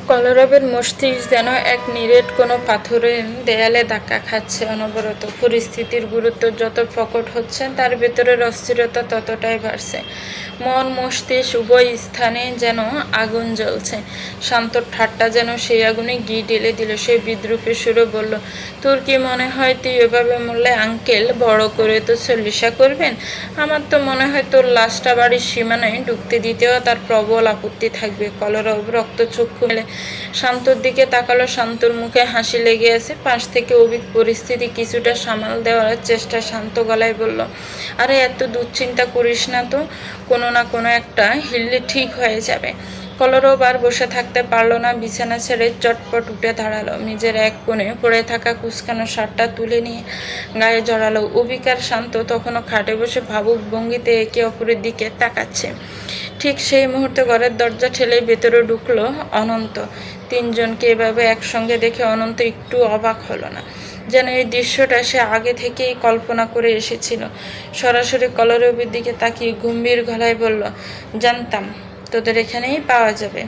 কলরবের মস্তিষ্ক যেন এক নিরেট কোনো পাথরের দেয়ালে ধাক্কা খাচ্ছে অনবরত। পরিস্থিতির গুরুত্ব যত প্রকট হচ্ছে তার ভেতরের অস্থিরতা ততটাই বাড়ছে। মন মস্তিষ্ক উভয় স্থানে যেন আগুন জ্বলছে। শান্তর ঠাট্টা যেন সেই আগুনে ঘি ঢেলে দিল। সে বিদ্রুপের সুরে বলল, তোর কি মনে হয় তুই এভাবে মরলে আঙ্কেল বড় করে তো চল্লিশা করবেন? আমার তো মনে হয় তোর লাশটা বাড়ির সীমানায় ঢুকতে দিতেও তার প্রবল আপত্তি থাকবে। কলরব রক্তচক্ষু মেলে শান্তর দিকে তাকালো। শান্তর মুখে হাসি লেগে আছে। পাশ থেকে অভিক পরিস্থিতি কিছুটা সামাল দেওয়ার চেষ্টা শান্ত গলায় বলল, আরে এত দুশ্চিন্তা করিস না তো, কোনো না কোনো একটা হিললে ঠিক হয়ে যাবে। কলরব আর বসে থাকতে পারল না। বিছানা ছেড়ে চটপট উঠে দাঁড়ালো। নিজের এক কোণে পড়ে থাকা কুচকানো শার্টটা তুলে নিয়ে গায়ে জড়ালো। অভিক আর শান্ত তখনও খাটে বসে ভাবুক ভঙ্গিতে একে অপরের দিকে তাকাচ্ছে। ঠিক সেই মুহূর্তে ঘরের দরজা ঠেলে ভেতরে ঢুকলো অনন্ত। তিনজনকে এভাবে একসঙ্গে দেখে অনন্ত একটু অবাক হলো না, যেন এই দৃশ্যটা সে আগে থেকেই কল্পনা করে এসেছিল। সরাসরি কলরবের দিকে তাকিয়ে গম্ভীর গলায় বলল, জানতাম তোদের এখানেই পাওয়া যাবে।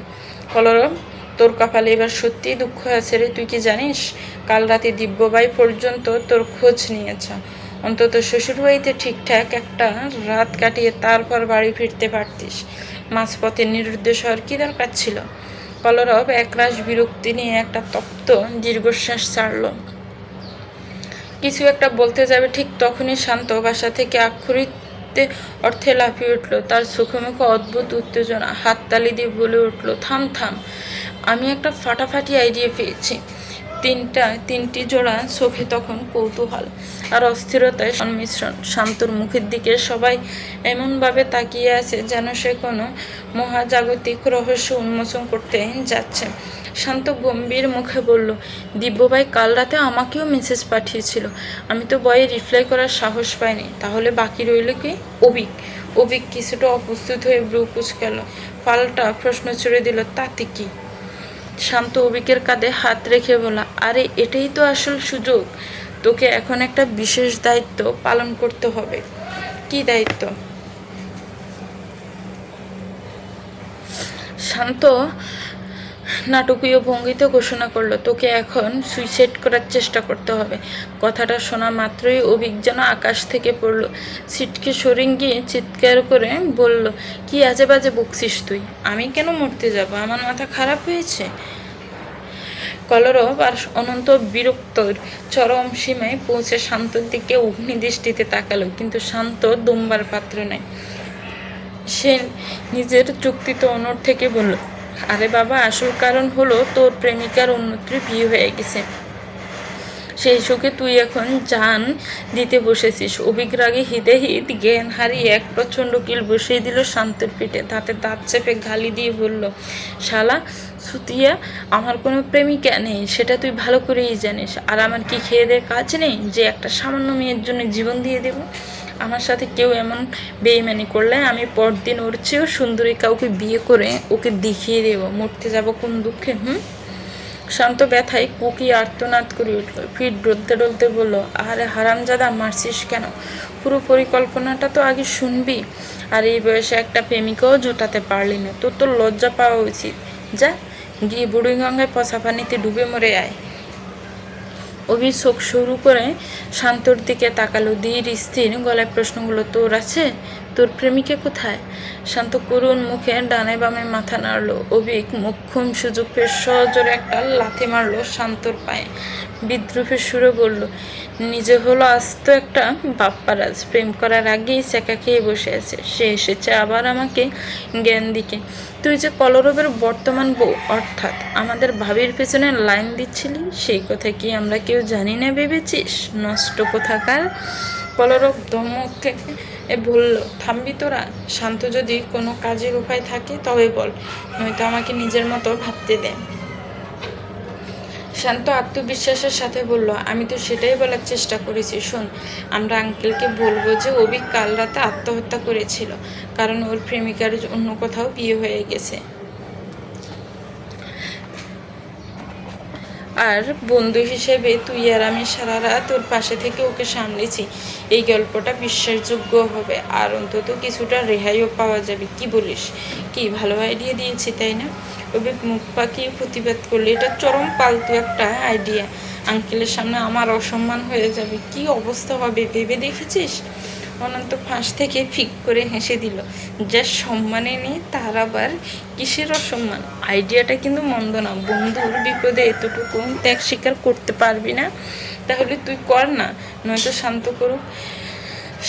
কলরব, তোর কপালে এবার সত্যিই দুঃখ আছে রে। তুই কি জানিস, কাল রাতে দিব্যবাই পর্যন্ত তোর খোঁজ নিয়েছ। অন্তত শ্বশুরবাড়িতে ঠিকঠাক একটা রাত কাটিয়ে তারপর বাড়ি ফিরতে পারতিস। মাঝপথে নিরুদ্দেশ হওয়ার কী দরকার ছিল? কলরব একরাশ বিরক্তি নিয়ে একটা তপ্ত দীর্ঘশ্বাস ছাড়ল। কিছু একটা বলতে যাবে ঠিক তখনই শান্ত বাসা থেকে আক্ষরিক অর্থে লাফিয়ে উঠল। তার চোখে মুখে অদ্ভুত উত্তেজনা। হাততালি দিয়ে বলে উঠল, থাম থাম, আমি একটা ফাটাফাটি আইডিয়া পেয়েছি। তিনটি জোড়া চোখে তখন কৌতূহল আর অস্থিরতায় সংমিশ্রণ। শান্তর মুখের দিকে সবাই এমনভাবে তাকিয়ে আছে যেন সে কোনো মহাজাগতিক রহস্য উন্মোচন করতে যাচ্ছে। শান্ত গম্ভীর মুখে বলল, দিব্যভাই কাল রাতে আমাকেও মেসেজ পাঠিয়েছিল, আমি তো ভয়ে রিপ্লাই করার সাহস পাইনি। তাহলে বাকি রইল কি? অভিক। অভিক কিছুটা অপ্রস্তুত হয়ে ব্রু কুঁচকাল। পাল্টা প্রশ্ন ছুড়ে দিল, তাতে কি? শান্ত অভিকের কাঁধে হাত রেখে বলা, আরে এটাই তো আসল সুযোগ। তোকে এখন একটা বিশেষ দায়িত্ব পালন করতে হবে। কি দায়িত্ব? শান্ত নাটকীয় ভঙ্গিতে ঘোষণা করলো, তোকে এখন সুইসাইড করার চেষ্টা করতে হবে। কথাটা শোনা মাত্রই অভিক যেন আকাশ থেকে পড়ল। ছিটকে সরিয়ে গিয়ে চিৎকার করে বলল, কি আজে বাজে বকছিস তুই? আমি কেন মরতে যাব? আমার মাথা খারাপ হয়েছে? কলরব আর অনন্ত বিরক্তর চরম সীমায় পৌঁছে শান্তর দিকে অগ্নিদৃষ্টিতে তাকালো, কিন্তু শান্ত দমবার পাত্র নয়। সে নিজের যুক্তিতে অনড় থেকে বলল, আরে বাবা, আসল কারণ হলো তোর প্রেমিকার অন্যত্র বিয়ে হয়ে গেছে। সেই সুখে তুই এখন জান দিতে বসেছিস। অভিগ্রাগে হিতে হিত জ্ঞান হারিয়ে এক প্রচণ্ড কিল বসিয়ে দিল শান্তর পিঠে। তাতে দাঁত চেপে গালি দিয়ে বলল, শালা সুতিয়া, আমার কোনো প্রেমিকা নেই, সেটা তুই ভালো করেই জানিস। আর আমার কি খেয়ে দেয় কাজ নেই যে একটা সামান্য মেয়ের জন্য জীবন দিয়ে দেব? আমার সাথে কেউ এমন বেইমানি করলে আমি পরদিন ওর চেয়েও সুন্দরী কাউকে বিয়ে করে ওকে দেখিয়ে দেবো মরতে যাব কোন দুঃখে। শান্ত ব্যথায় কুকি আর্তনাদ করে উঠল। ফির ডলতে ডলতে বলল, আরে হারামজাদা, মারছিস কেন? পুরো পরিকল্পনাটা তো আগে শুনবি। আর এই বয়সে একটা প্রেমিকাও জোটাতে পারলি না, তোর তো লজ্জা পাওয়া উচিত। যা গিয়ে বুড়িগঙ্গায় পচা পানিতে ডুবে মরে আয়। অভিযোগ শুরু করে শান্তর দিকে তাকালো। ধীর স্থির গলায় প্রশ্নগুলো, তোর আছে? তোর প্রেমিকা কোথায়? শান্ত করুণ মুখে ডানে বামে মাথা নাড়ল। অভিক মোক্ষম সুযোগ পেয়ে সজোরে একটা লাথি মারল শান্তর পায়ে। বিদ্রুপের সুরে বলল, নিজে হলো আস্ত একটা বাপ্পারাজ, প্রেম করার আগেই চেকা খেয়ে বসে আছে। সে এসেছে আবার আমাকে জ্ঞান দিকে। তুই যে কলরবের বর্তমান বউ, অর্থাৎ আমাদের ভাবির পেছনে লাইন দিচ্ছিলি, সেই কথা কি আমরা কেউ জানি না ভেবেছিস? নষ্ট কোথাকার। কলরব ধমক থেকে বলল, থামবি তোরা? শান্ত, যদি কোনো কাজের উপায় থাকে তবে বল, নয়তো আমাকে নিজের মতো ভাবতে দে। শান্ত আত্মবিশ্বাসের সাথে বলল, আমি তো সেটাই বলার চেষ্টা করেছি। শোন, আমরা আঙ্কেলকে বলবো যে অভিক কাল রাতে আত্মহত্যা করেছিল, কারণ ওর প্রেমিকার অন্য কোথাও বিয়ে হয়ে গেছে। আর বন্ধু হিসেবে তুই আর আমি সারা রাত ওর পাশে থেকে ওকে সামলেছি। এই গল্পটা বিশ্বাসযোগ্য হবে, আর অন্তত কিছুটা রেহাইও পাওয়া যাবে। কি বলিস? কি ভালো আইডিয়া দিয়েছি, তাই না? অভিক মুখ পাকিয়ে প্রতিবাদ করলে, এটা চরম পাল্টু একটা আইডিয়া। আঙ্কেলের সামনে আমার অসম্মান হয়ে যাবে, কি অবস্থা হবে ভেবে দেখেছিস? অনন্ত ফাঁস থেকে ফিক করে হেসে দিল। যার সম্মানে নেই তার আবার কিসের অসম্মান? আইডিয়াটা কিন্তু মন্দ না। বন্ধুর বিপদে এতটুকু ত্যাগ স্বীকার করতে পারবি না? তাহলে তুই কর না, নয়তো শান্ত করুক।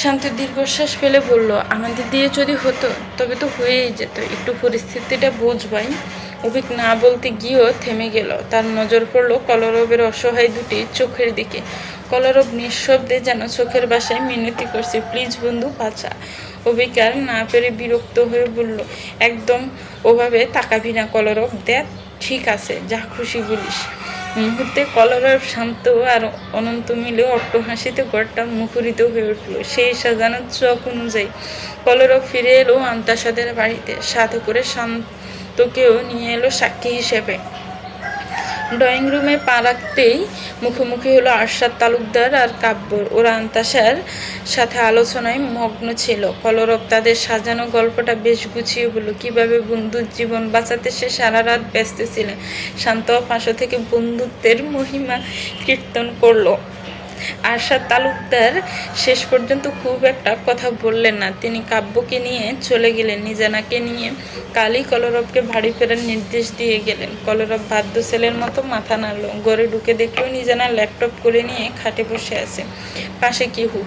শান্ত দীর্ঘশ্বাস ফেলে বলল, আমাদের দিয়ে যদি হতো তবে তো হয়েই যেত, একটু পরিস্থিতিটা বুঝবাই। অভিক না বলতে গিয়েও থেমে গেল। তার নজর পড়ল কলরবের অসহায় দুটি চোখের দিকে। কলরব নিঃশব্দে যেন চোখের বাসায় মিনতি করছে, প্লিজ বন্ধু বাঁচা। অভিক আর না পেরে বিরক্ত হয়ে বলল, একদম ওভাবে তাকাবি না কলরব, দেখ ঠিক আছে, যা খুশি বলিস। মুহূর্তে কলরব শান্ত আর অনন্ত মিলে অট্ট হাসিতে ঘরটা মুখরিত হয়ে উঠল। সেই সাজানো চোখ অনুযায়ী কলরব ফিরে এলো আন্তাসাদের বাড়িতে, সাথে করে শান্তকেও নিয়ে এলো সাক্ষী হিসেবে। ড্রয়িং রুমে পা রাখতেই মুখোমুখি হলো আরশাদ তালুকদার আর কাব্যর। ওরা আন্তাসার সাথে আলোচনায় মগ্ন ছিল। কলরব তাদের সাজানো গল্পটা বেশ গুছিয়ে বলল, কীভাবে বন্ধুর জীবন বাঁচাতে সে সারা রাত ব্যস্ত ছিলেন। শান্ত পাশে থেকে বন্ধুত্বের মহিমা কীর্তন করলো। আরশাদ তালুকদার শেষ পর্যন্ত খুব একটা কথা বললেন না। তিনি কাব্যকে নিয়ে চলে গেলেন। নিজানাকে নিয়ে কালই কলরবকে বাড়ি ফেরার নির্দেশ দিয়ে গেলেন। কলরব বাধ্য ছেলের মতো মাথা নাড়ল। ঘরে ঢুকে দেখলো নিজানা ল্যাপটপ করে নিয়ে খাটে বসে আছে, পাশে কিহু।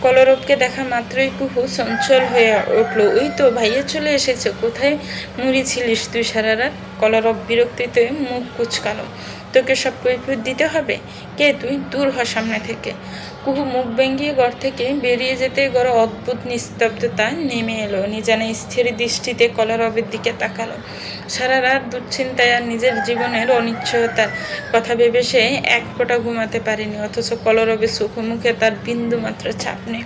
কলরবকে দেখা মাত্রই কুহু চঞ্চল হয়ে উঠল, ওই তো ভাইয়া চলে এসেছে, কোথায় মুড়ি ছিলিস তুই সারা রাত? কলরব বিরক্তিতে মুখ কুচকালো, তোকে সব কৈফিয়ত দিতে হবে? কে তুই? দূর হ সামনে থেকে। কুহু মুখ ভেঙিয়ে ঘর থেকে বেরিয়ে যেতে ঘরে অদ্ভুত নিস্তব্ধতা নেমে এলো। নিজানা স্থির দৃষ্টিতে কলরবের দিকে তাকালো। সারা রাত দুশ্চিন্তায় আর নিজের জীবনের অনিশ্চয়তার কথা ভেবে সে এক ফোঁটা ঘুমাতে পারেনি, অথচ কলরবের মুখে তার বিন্দু মাত্র ছাপ নেই।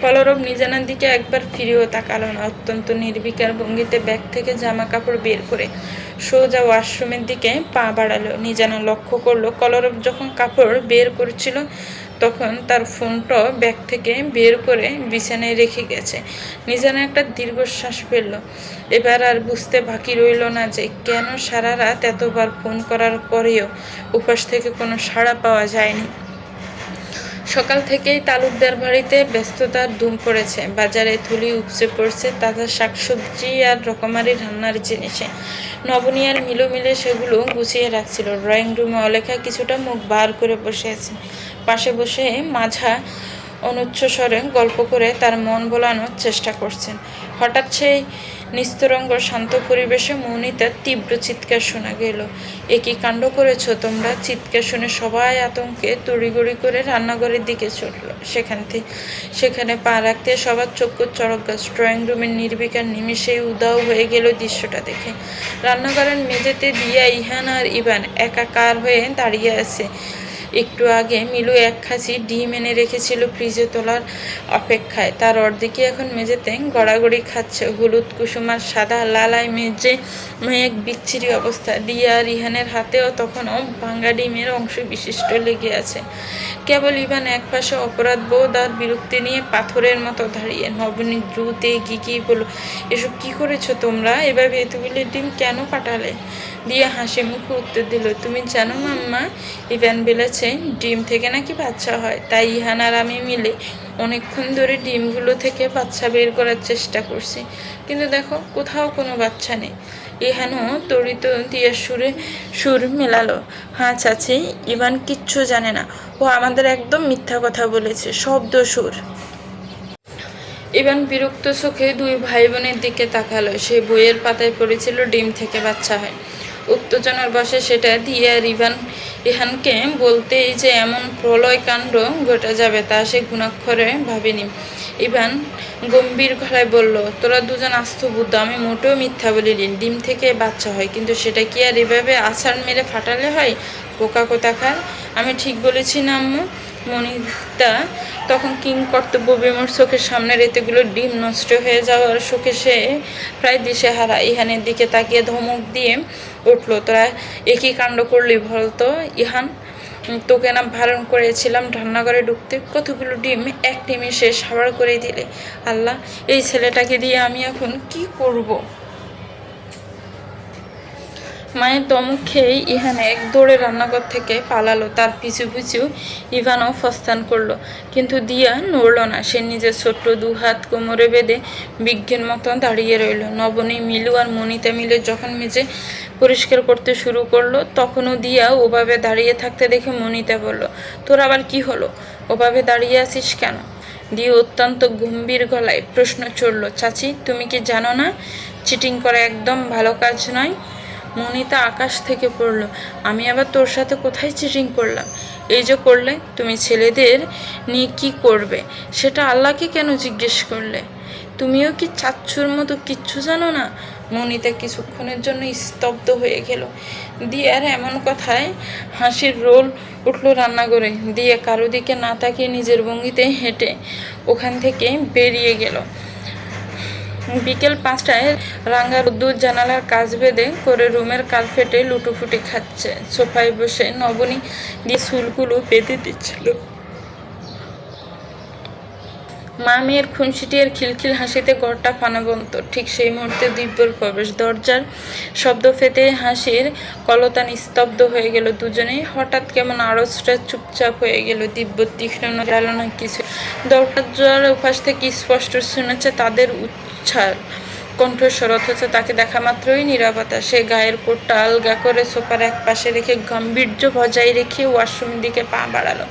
কলরব নিজানার দিকে একবার ফিরেও তাকালো না। অত্যন্ত নির্বিকার ভঙ্গিতে ব্যাগ থেকে জামা কাপড় বের করে সোজা ওয়াশরুমের দিকে পা বাড়ালো। নিজানা লক্ষ্য করলো কলরব যখন কাপড় বের করছিল তখন তার ফোনটা ব্যাগ থেকে বের করে বিছানায় রেখে গেছে। নিজানা একটা দীর্ঘশ্বাস ফেলল। এবার আর বুঝতে বাকি রইল না যে কেন সারা রাত এতবার ফোন করার পরেও উপাস থেকে কোনো সাড়া পাওয়া যায়নি। সকাল থেকেই তালুকদার বাড়িতে ব্যস্ততার ধুম পড়েছে। বাজারে থলি উপচে পড়ছে তাজা শাকসবজি আর রকমারি রান্নার জিনিসে। নবনী আর মিলো মিলে সেগুলো গুছিয়ে রাখছিল। ড্রয়িং রুমে অলেখা কিছুটা মুখ বার করে বসে আছে। পাশে বসে মাঝা অনুচ্চ স্বরে গল্প করে তার মন ভোলানোর চেষ্টা করছেন। হঠাৎ সেই নিস্তরঙ্গ শান্ত পরিবেশে মৌনিতার তীব্র চিৎকার শোনা গেল। একই কাণ্ড করেছ তোমরা? চিৎকার শুনে সবাই আতঙ্কে তড়িগড়ি করে রান্নাঘরের দিকে ছুটল। সেখানে পা রাখতে সবার চক্ষু চড়ক গাছ। ড্রয়িং রুমের নির্বিকার নিমিষেই উদাও হয়ে গেল দৃশ্যটা দেখে। রান্নাঘরের মেঝেতে দিয়া ইহান আর ইভান একাকার হয়ে দাঁড়িয়ে আছে। একটু আগে মিলু এক খাঁচি ডিম এনে রেখেছিল ফ্রিজে তোলার অপেক্ষায়, তার অর্ধেকই এখন মেঝেতে গড়াগড়ি খাচ্ছে। হলুদ কুসুমার সাদা লালায় মেজে এক বিচ্ছিরি অবস্থা। দিয়া আর ইহানের হাতেও তখনও ভাঙ্গা ডিমের অংশ বিশিষ্ট লেগে আছে। কেবল ইভান এক পাশে অপরাধ বোধ আর বিরক্তি নিয়ে পাথরের মতো দাঁড়িয়ে। নবনী দ্রুতে গিয়ে বলল, এসব কি করেছো তোমরা? এভাবে এতগুলি ডিম কেন পাঠালে? দিয়া হাসি মুখে উত্তর দিল, তুমি জানো মাম্মা, ইভান বলেছে ডিম থেকে নাকি বাচ্চা হয়, তাই ইহান আর আমি মিলে অনেকক্ষণ ধরে ডিমগুলো থেকে বাচ্চা বের করার চেষ্টা করছি, কিন্তু দেখো কোথাও কোনো বাচ্চা নেই। ইহানও তড়িত দিয়ে সুর মেলালো, হ্যাঁ চাচি, ইভান কিচ্ছু জানে না, ও আমাদের একদম মিথ্যা কথা বলেছে, শব্দ সুর। ইভান বিরক্ত চোখে দুই ভাই বোনের দিকে তাকালো। সে বইয়ের পাতায় পড়েছিল ডিম থেকে বাচ্চা হয়। উত্তেজনার বশে সেটা দিয়ে আর ইহানকে বলতেই যে এমন প্রলয় কাণ্ড ঘটে যাবে তা সে গুণাক্ষরে ভাবেনি। ইভান গম্ভীর গলায় বলল, তোরা দুজন আস্ত বুদ্ধ, আমি মোটেও মিথ্যা বলিনি, ডিম থেকে বাচ্চা হয়, কিন্তু সেটা কি আর এভাবে আছাড় মেরে ফাটালে হয়? বোকা কোথাকার, আমি ঠিক বলেছি না আম্মু? মনিতা তখন কিংকর্তব্য বিমর চোখের সামনে এতগুলো ডিম নষ্ট হয়ে যাওয়ার শোকে সে প্রায় দিশেহারা। ইহানের দিকে তাকিয়ে ধমক দিয়ে উঠল, তোরা একই কাণ্ড করলি বলতো ইহান? তোকে না বারণ করেছিলাম রান্নাঘরে ঢুকতে? কতগুলো ডিম এক নিমিষে সাবার করে দিলে। আল্লাহ, এই ছেলেটাকে দিয়ে আমি এখন কি করব? মায়ের ধমক খেয়েই ইহান এক দৌড়ে রান্নাঘর থেকে পালালো। তার পিছু পিছু ইভানও প্রস্থান করলো, কিন্তু দিয়া নড়ল না। সে নিজের ছোট্ট দু হাত কোমরে বেঁধে বিজ্ঞান মতন দাঁড়িয়ে রইল। নবনী, মিলু আর মনিতা মিলে যখন মেঝে পরিষ্কার করতে শুরু করলো, তখনও দিয়া ওভাবে দাঁড়িয়ে থাকতে দেখে মনিতা বলল, তোর আবার কি হলো? ওভাবে দাঁড়িয়ে আছিস কেন? দিয়ে অত্যন্ত গম্ভীর গলায় প্রশ্ন চলল, চাচি তুমি কি জানো না চিটিং করা একদম ভালো কাজ নয়? মনিতা আকাশ থেকে পড়ল, আমি আবার তোর সাথে কোথায় চিটিং করলাম? এই যে করলে, তুমি ছেলেদের নিয়ে কি করবে সেটা আল্লাহকে কেন জিজ্ঞেস করলে? তুমিও কি চাচ্ছুর মতো কিচ্ছু জানো না? মনিতা কিছুক্ষণের জন্য স্তব্ধ হয়ে গেল। দিয়ার এমন কথায় হাসির রোল উঠল রান্নাঘরে। দিয়ে কারো দিকে না তাকিয়ে নিজের ভঙ্গিতে হেঁটে ওখান থেকে বেরিয়ে গেল। বিকেল 5টায় রাঙা রোদ্দুর জানালার কাজ বেঁধে করে রুমের কার্পেটে লুটোপুটি খাচ্ছে। সোফায় বসে নবনী দিয়ে চুলগুলো বেঁধে দিচ্ছিল। মা মেয়ের খুনসিটি আর খিলখিল হাসিতে ঘরটা প্রাণবন্ত। ঠিক সেই মুহূর্তে দিব্যর প্রবেশ। দরজার শব্দ পেতে হাসির কলতান স্তব্ধ হয়ে গেল দুজনেই। হঠাৎ কেমন আড়সটা চুপচাপ হয়ে গেল। দিব্য তীক্ষ্ণ গেল না কিছু। দরজার উপাস থেকে স্পষ্ট শুনেছে তাদের উচ্ছ্বাস কণ্ঠস্বর, অথচ তাকে দেখা মাত্রই নীরবতা। সে গায়ের কোটটা আলগা করে সোফার এক পাশে রেখে গাম্ভীর্য বজায় রেখে ওয়াশরুমের দিকে পা বাড়ালো।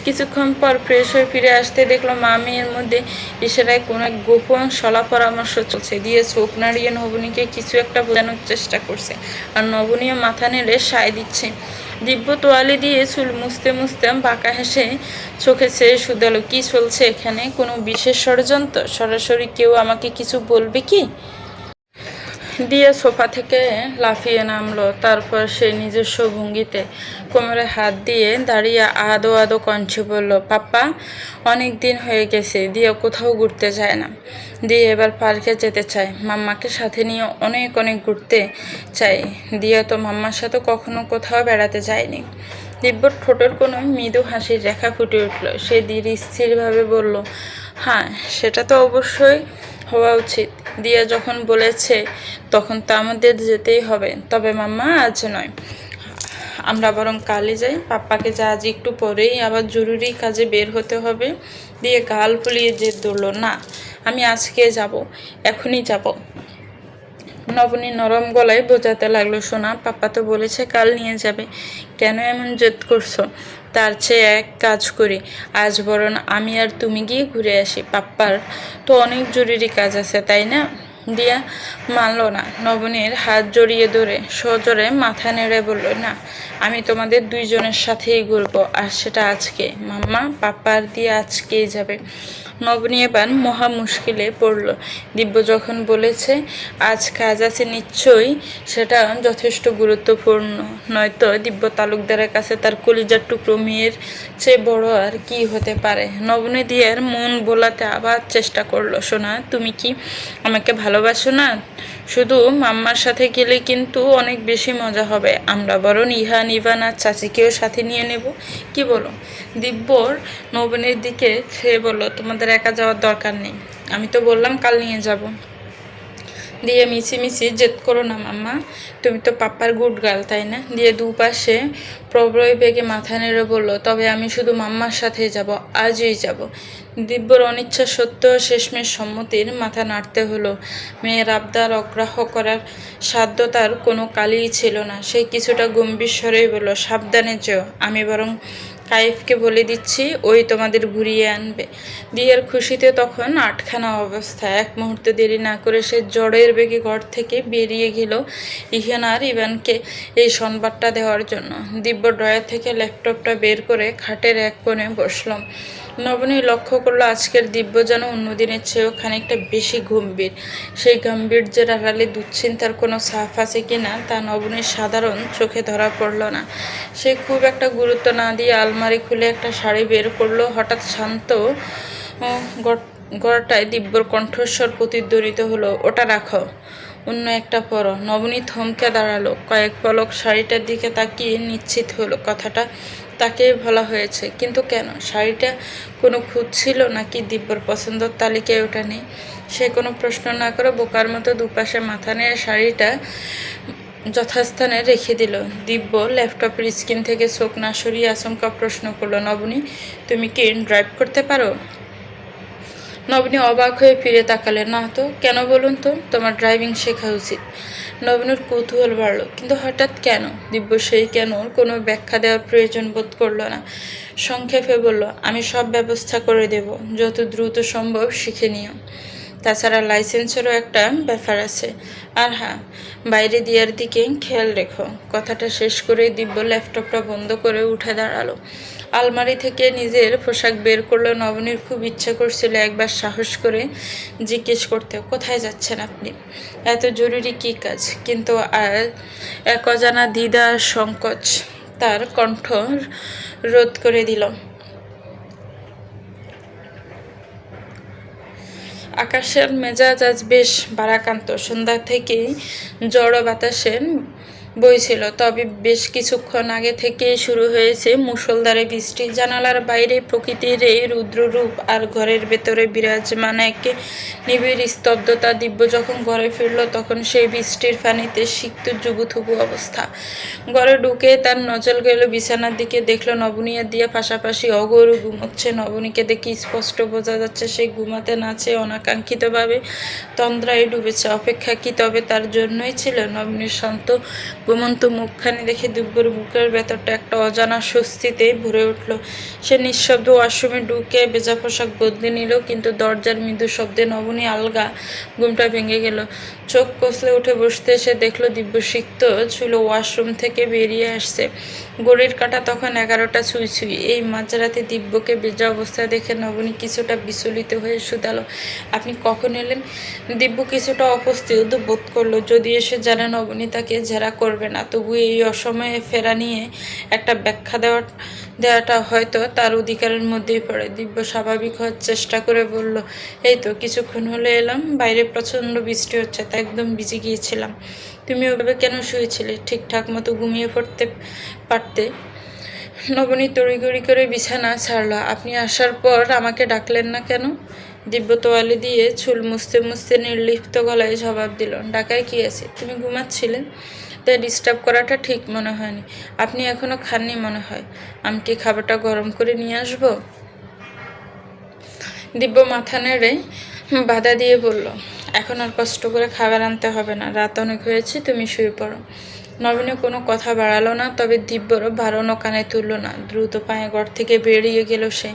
কিছুক্ষণ পর ফ্রেশ হয়ে ফিরে আসতে দেখলো মা মেয়ের মধ্যে ইশারায় কোনো এক গোপন সলা পরামর্শ চলছে। দিয়ে চোখ নাড়িয়ে নবনীকে কিছু একটা বোঝানোর চেষ্টা করছে, আর নবনীও মাথা নেড়ে সায় দিচ্ছে। দিব্য তোয়ালি দিয়ে চুল মুছতে মুছতে বাঁকা হেসে চোখে চেয়ে শুধালো, কি চলছে এখানে? কোনো বিশেষ ষড়যন্ত্র? সরাসরি কেউ আমাকে কিছু বলবে কি? দিয়ে সোফা থেকে লাফিয়ে নামলো। তারপর সে নিজস্ব ভঙ্গিতে কোমরে হাত দিয়ে দাঁড়িয়ে আদো আদো কণ্ঠে বলল, পাপ্পা, অনেক দিন হয়ে গেছে দিয়ে কোথাও ঘুরতে যায় না। দিয়ে এবার পার্কে যেতে চায়, মাম্মাকে সাথে নিয়ে অনেক অনেক ঘুরতে চাই। দিয়ে তো মাম্মার সাথে কখনো কোথাও বেড়াতে যায়নি। দিব্যর ঠোঁটের কোনো মৃদু হাসির রেখা ফুটে উঠল। সে ধীর স্থিরভাবে বলল, হ্যাঁ সেটা তো অবশ্যই হওয়া উচিত। দিয়া যখন বলেছে তখন তো আমাদের যেতেই হবে। তবে মাম্মা আজ নয়, আমরা বরং কালই যাই। পাপ্পাকে যা আজ একটু পরেই আবার জরুরি কাজে বের হতে হবে। দিয়ে গাল ফুলিয়ে জেদ ধরল, না আমি আজকে যাব, এখনই যাব। নবনী নরম গলায় বোঝাতে লাগলো, শোনা, পাপ্পা তো বলেছে কাল নিয়ে যাবে, কেন এমন জেদ করছো? তার চেয়ে এক কাজ করি, আজ বরং আমি আর তুমি গিয়ে ঘুরে আসি। পাপ্পার তো অনেক জরুরি কাজ আছে, তাই না? দিয়া মানল না। নবনীর হাত জড়িয়ে ধরে সজোরে মাথা নেড়ে বলল, না, আমি তোমাদের দুইজনের সাথেই ঘুরবো, আর সেটা আজকে। মাম্মা, পাপ্পা আর দিয়ে আজকেই যাবে। নবনী এবার মহা মুশকিলে পড়ল। দিব্য যখন বলেছে আজ কাজ আছে, নিশ্চয়ই সেটা যথেষ্ট গুরুত্বপূর্ণ, নয়তো দিব্য তালুকদারের কাছে তার কলিজার টুকরো মেয়ের চেয়ে বড় আর কি হতে পারে। নবনী দিয়ার মন বোলাতে আবার চেষ্টা করলো, শোনা, তুমি কি আমাকে ভালোবাসো না? শুধু মাম্মার সাথে গেলে কিন্তু অনেক বেশি মজা হবে। আমরা বরং ইহান, ইভান আর চাচিকেও সাথে নিয়ে নেব, কি বলো? দিব্যর নবনীর দিকে সে বলল, তোমাদের একা যাওয়ার দরকার নেই, আমি তো বললাম কাল নিয়ে যাব। দিয়ে মিছিমিছি জেদ করো না মাম্মা, তুমি তো পাপ্পার গুড গার্ল, তাই না? দিয়ে দুপাশে প্রবলয় বেগে মাথা নেড়ে বলল, তবে আমি শুধু মাম্মার সাথেই যাব, আজই যাব। দিব্যর অনিচ্ছা সত্ত্বেও শেষমেশ সম্মতির মাথা নাড়তে হলো। মেয়ের আবদার অগ্রাহ্য করার সাধ্য তার কোনো কালই ছিল না। সে কিছুটা গম্ভীর স্বরেই বলল, সাবধানে যেও, আমি বরং কাইফকে বলে দিচ্ছি, ওই তোমাদের ঘুরিয়ে আনবে। দিয়ার খুশিতে তখন আটখানা অবস্থা। এক মুহূর্তে দেরি না করে সে জ্বরের বেগে ঘর থেকে বেরিয়ে গেল ইহান আর ইভানকে এই সংবাদটা দেওয়ার জন্য। দিব্য ড্রয়ার থেকে ল্যাপটপটা বের করে খাটের এক কোণে বসলাম। নবনী লক্ষ্য করলো আজকের দিব্য যেন অন্যদিনের চেয়েও খানিকটা বেশি গম্ভীর। সেই গাম্ভীর্যের আড়ালে দুশ্চিন্তার কোনো ছাপ আছে কিনা তা নবনীর সাধারণ চোখে ধরা পড়ল না। সে খুব একটা গুরুত্ব না দিয়ে আলমারি খুলে একটা শাড়ি বের করলো। হঠাৎ শান্ত গড়টায় দিব্যর কণ্ঠস্বর প্রতিধ্বনিত হলো, ওটা রাখো, অন্য একটা পরো। নবনী থমকে দাঁড়ালো। কয়েক পলক শাড়িটার দিকে তাকিয়ে নিশ্চিত হলো কথাটা তাকেই বলা হয়েছে। কিন্তু কেন? শাড়িটা কোনো খুঁত ছিল নাকি দিব্যর পছন্দের তালিকায় ওটা নেই? সে কোনো প্রশ্ন না করে বোকার মতো দুপাশে মাথা নিয়ে শাড়িটা যথাস্থানে রেখে দিল। দিব্য ল্যাপটপের স্ক্রিন থেকে চোখ না সরিয়ে আচমকা প্রশ্ন করলো, নবনী, তুমি কি ড্রাইভ করতে পারো? নবনী অবাক হয়ে ফিরে তাকালেন। না তো, কেন বলুন তো? তোমার ড্রাইভিং শেখা উচিত। নবনীর কৌতূহল বাড়ল, কিন্তু হঠাৎ কেন? দিব্য সেই কেনর কোনো ব্যাখ্যা দেওয়ার প্রয়োজন বোধ করল না। সংক্ষেপে বলল, আমি সব ব্যবস্থা করে দেব, যত দ্রুত সম্ভব শিখে নিও। তাছাড়া লাইসেন্সেরও একটা ব্যাপার আছে। আর হ্যাঁ, বাইরে দিয়ার দিকে খেয়াল রেখো। কথাটা শেষ করে দিব্য ল্যাপটপটা বন্ধ করে উঠে দাঁড়ালো। আলমারি থেকে নিজের পোশাক বের করলো। নবনীর খুব ইচ্ছা করছিল একবার সাহস করে জিজ্ঞেস করতে, কোথায় যাচ্ছেন আপনি? এত জরুরি কী কাজ? কিন্তু আর এক অজানা দ্বিধা সংকোচ তার কণ্ঠ রোধ করে দিল। আকাশের মেজাজ আজ বেশ ভারাক্রান্ত। সন্ধ্যা থেকেই ঝড়ো বাতাসের বইছিল, তবে বেশ কিছুক্ষণ আগে থেকেই শুরু হয়েছে মুষলধারে বৃষ্টি। জানালার বাইরে প্রকৃতির এই রুদ্ররূপ আর ঘরের ভেতরে বিরাজমান এক নিবিড় স্তব্ধতা। দিব্য যখন ঘরে ফিরল তখন সেই বৃষ্টির পানিতে সিক্ত জুবুথুবু অবস্থা। ঘরে ঢুকে তার নজর গেল বিছানার দিকে। দেখল নবনী আর দিয়া পাশাপাশি অগৌরু ঘুমোচ্ছে। নবনীকে দেখে স্পষ্ট বোঝা যাচ্ছে সে ঘুমাতে নাচে অনাকাঙ্ক্ষিতভাবে তন্দ্রায় ডুবেছে। অপেক্ষা কি তবে তার জন্যই ছিল? নবনীর শান্ত ঘুমন্ত মুখখানি দেখে দিব্যর বুকের ভেতরটা একটা অজানা স্বস্তিতে ভরে উঠল। সে নিঃশব্দ ওয়াশরুমে ঢুকে ভেজা পোশাক বদলে নিল, কিন্তু দরজার মৃদু শব্দে নবনী আলগা ঘুমটা ভেঙে গেল। চোখ কষলে উঠে বসতে সে দেখল দিব্য সিক্ত ছিল ওয়াশরুম থেকে বেরিয়ে আসছে। ঘড়ির কাঁটা তখন 11টা ছুঁই ছুঁই। এই মাঝরাতে দিব্যকে ভেজা অবস্থায় দেখে নবনী কিছুটা বিচলিত হয়ে শুধালো, আপনি কখন এলেন? দিব্য কিছুটা অপ্রস্তুত বোধ করলো। যদি এসে জানে নবনী তাকে জেরা করবে না, তবু এই অসময়ে ফেরা নিয়ে একটা ব্যাখ্যা দেওয়াটা হয়তো তার অধিকারের মধ্যেই পড়ে। দিব্য স্বাভাবিক হওয়ার চেষ্টা করে বলল, এই তো কিছুক্ষণ হলে এলাম। বাইরে প্রচণ্ড বৃষ্টি হচ্ছে, তাই একদম ভিজে গিয়েছিলাম। তুমি ওভাবে কেন শুয়েছিলে? ঠিকঠাক মতো ঘুমিয়ে পড়তে পারতে। নবনী তড়িঘড়ি করে বিছানা ছাড়ল। আপনি আসার পর আমাকে ডাকলেন না কেন? দিব্য তোয়ালে দিয়ে চুল মুছতে মুছতে নির্লিপ্ত গলায় জবাব দিল, ডাকায় কি আছে? তুমি ঘুমাচ্ছিলে, তাই ডিস্টার্ব করাটা ঠিক মনে হয়নি। আপনি এখনো খাননি মনে হয়। আমি কি খাবারটা গরম করে নিয়ে আসবো? দিব্য মাথা নেড়ে বাধা দিয়ে বলল, এখন আর কষ্ট করে খাবার আনতে হবে না, রাত অনেক হয়েছে, তুমি শুয়ে পড়ো। নবীনে কোনো কথা বাড়ালো না, তবে দিব্যরও বাড়ানো কানে তুলল না। দ্রুত পায়ে ঘর থেকে বেরিয়ে গেল সে।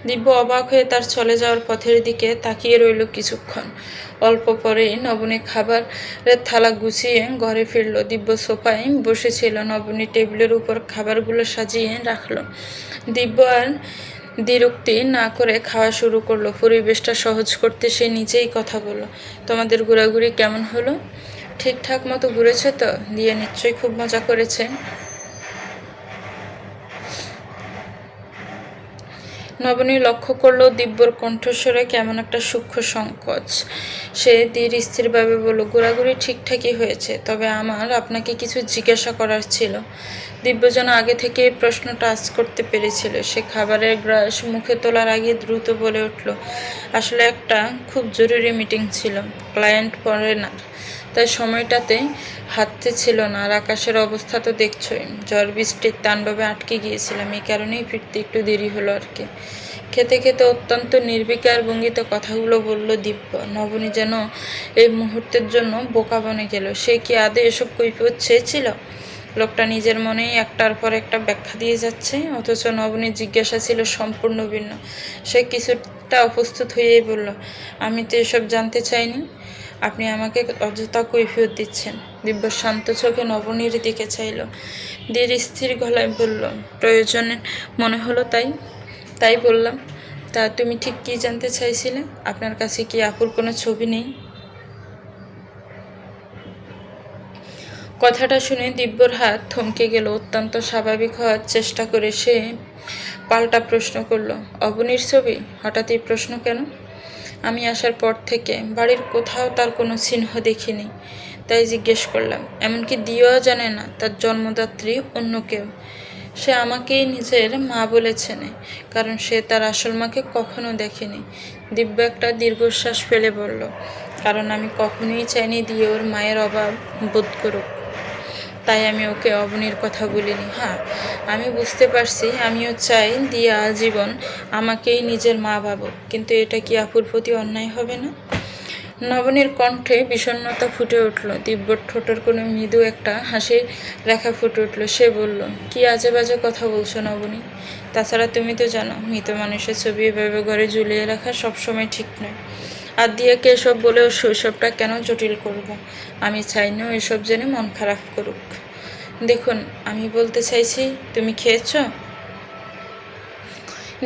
দিব্য অবাক হয়ে তার চলে যাওয়ার পথের দিকে তাকিয়ে রইল কিছুক্ষণ। অল্প পরেই নবনী খাবারের থালা গুছিয়ে ঘরে ফিরল। দিব্য সোফায় বসেছিল। নবনী টেবিলের উপর খাবারগুলো সাজিয়ে রাখলো। দিব্য আর দ্বিরুক্তি না করে খাওয়া শুরু করলো। পরিবেশটা সহজ করতে সে নিজেই কথা বলল, তোমাদের ঘোরাঘুরি কেমন হলো? ঠিকঠাক মতো ঘুরেছে তো? দিয়ে নিশ্চয়ই খুব মজা করেছে। নবনী লক্ষ্য করলো দিব্যর কণ্ঠস্বরে কেমন একটা সূক্ষ্ম সংকোচ। সে ধীর স্থিরভাবে বলল, ঘোরাঘুরি ঠিকঠাকই হয়েছে, তবে আমার আপনাকে কিছু জিজ্ঞাসা করার ছিল। দিব্য যেন আগে থেকে এই প্রশ্নটা আজ করতে পেরেছিল। সে খাবারের গ্রাস মুখে তোলার আগে দ্রুত বলে উঠল, আসলে একটা খুব জরুরি মিটিং ছিল, ক্লায়েন্ট ফরেনার, তাই সময়টাতে হাতে ছিল না। আর আকাশের অবস্থা তো দেখছই, ঝড় বৃষ্টির তাণ্ডবে আটকে গিয়েছিলাম, এই কারণেই ফিরতে একটু দেরি হলো আর কি। খেতে খেতে অত্যন্ত নির্বিকার ভঙ্গিতে কথাগুলো বলল দিব্য। নবনী যেন এই মুহূর্তের জন্য বোকা বনে গেল। সে কি আদৌ এসব কৈফিয়ত চেয়েছিল? লোকটা নিজের মনেই একটার পর একটা ব্যাখ্যা দিয়ে যাচ্ছে, অথচ নবনীর জিজ্ঞাসা ছিল সম্পূর্ণ ভিন্ন। সে কিছুটা অপ্রস্তুত হয়েই বলল, আমি তো এসব জানতে চাইনি, আপনি আমাকে অযথা কৈফিয়ত দিচ্ছেন। দিব্য শান্ত চোখে নবনীর দিকে চাইল, ধীর স্থির গলায় বলল, প্রয়োজনে মনে হলো তাই বললাম। তা তুমি ঠিক কী জানতে চাইছিলে? আপনার কাছে কি আপুর কোনো ছবি নেই? কথাটা শুনে দিব্যর হাত থমকে গেল। অত্যন্ত স্বাভাবিক হওয়ার চেষ্টা করে সে পাল্টা প্রশ্ন করলো, অবনীর ছবি? হঠাৎ এই প্রশ্ন কেন? আমি আসার পর থেকে বাড়ির কোথাও তার কোনো চিহ্ন দেখিনি, তাই জিজ্ঞেস করলাম। এমনকি দিয়েও জানে না তার জন্মদাত্রী অন্য কেউ। সে আমাকেই নিজের মা বলে চেনে, কারণ সে তার আসল মাকে কখনো দেখেনি। দিব্য একটা দীর্ঘশ্বাস ফেলে বলল, কারণ আমি কখনোই চাইনি দিয়ে ওর মায়ের অভাব বোধ করুক। তাই আমি ওকে অবনীর কথা বলিনি। হ্যাঁ, আমি বুঝতে পারছি, আমিও চাই দিয়া আজীবন আমাকেই নিজের মা ভাবুক, কিন্তু এটা কি আপুর প্রতি অন্যায় হবে না? নবনীর কণ্ঠে বিষণ্ণতা ফুটে উঠল। দিব্যর ঠোঁটের কোনো মৃদু একটা হাসির রেখা ফুটে উঠল। সে বলল, কি আজে বাজে কথা বলছো নবনী? তাছাড়া তুমি তো জানো, মৃত মানুষের ছবি এভাবে ঘরে ঝুলিয়ে রাখা সবসময় ঠিক নয়। আর দিয়াকে এসব বলেও শৈশবটা কেন জটিল করব? আমি চাই না এসব জেনে মন খারাপ করুক। দেখুন, আমি বলতে চাইছি, তুমি খেয়েছো?